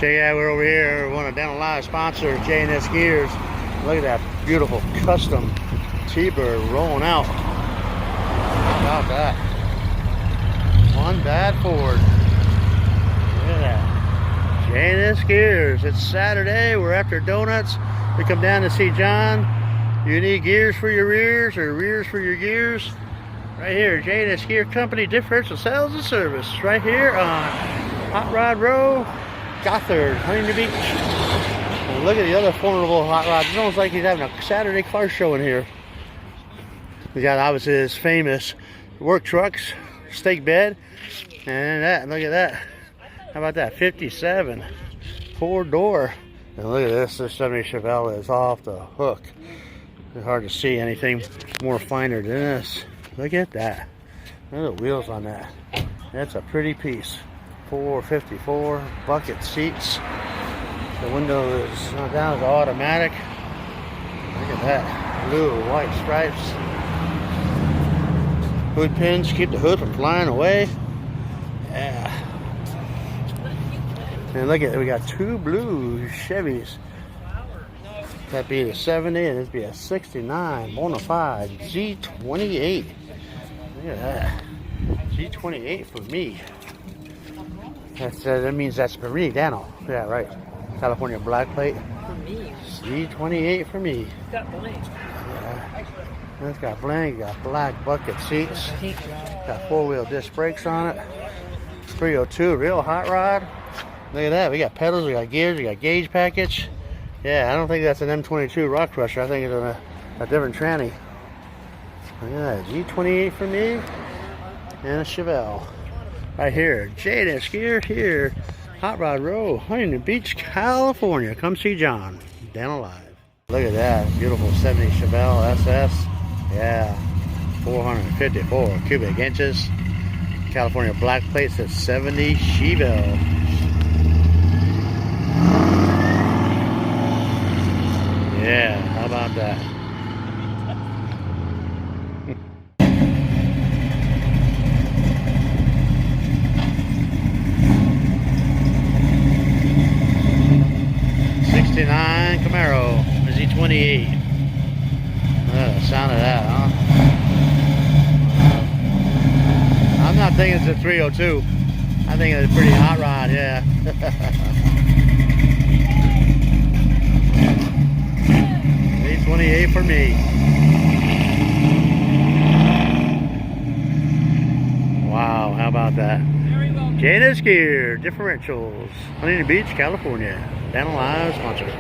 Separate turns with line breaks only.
Check it out, we're over here, one of DanoLive sponsors, J&S Gears. Look at that beautiful custom T-Bird rolling out. How about that? One bad Ford. Look at that. J&S Gears. It's Saturday, we're after donuts. We come down to see John. You need gears for your rears or rears for your gears? Right here, J&S Gear Company, differential sales and service. Right here on Hot Rod Row, Gothard, Huntington Beach. And look at the other formidable hot rods. It's almost like he's having a Saturday car show in here. We got obviously his famous work trucks, stake bed, and that. Look at that. How about that? 57, 4-door. And look at this. This 70 Chevelle is off the hook. It's hard to see anything more finer than this. Look at that. Look at the wheels on that. That's a pretty piece. 454 bucket seats. The window is down to automatic. Look at that. Blue and white stripes. Hood pins keep the hood from flying away. Yeah. And look at it, we got two blue Chevys. That'd be a 70 and it'd be a 69 Bonafide G28. Look at that. G28 for me. That means that's for me, Dano. Yeah, right. California black plate.
For me.
G28 for me.
It's got blank.
Yeah. It's got blank, got black bucket seats. Got 4-wheel disc brakes on it. 302, real hot rod. Look at that. We got pedals, we got gears, we got gauge package. Yeah, I don't think that's an M22 rock crusher. I think it's a different tranny. Look at that. G28 for me. And a Chevelle. Right here. J&S Gear here. Hot Rod Row, Huntington Beach, California. Come see John. DanoLive. Look at that. Beautiful 70 Chevelle SS. Yeah. 454 cubic inches. California black plate says 70 Chevelle. Yeah, how about that? '69 Camaro, Z28. The sound of that, huh? I'm not thinking it's a 302. I think it's a pretty hot rod, yeah. Z28 for me. Wow, how about that? J&S Gear differentials, Huntington Beach, California. DanoLive sponsor.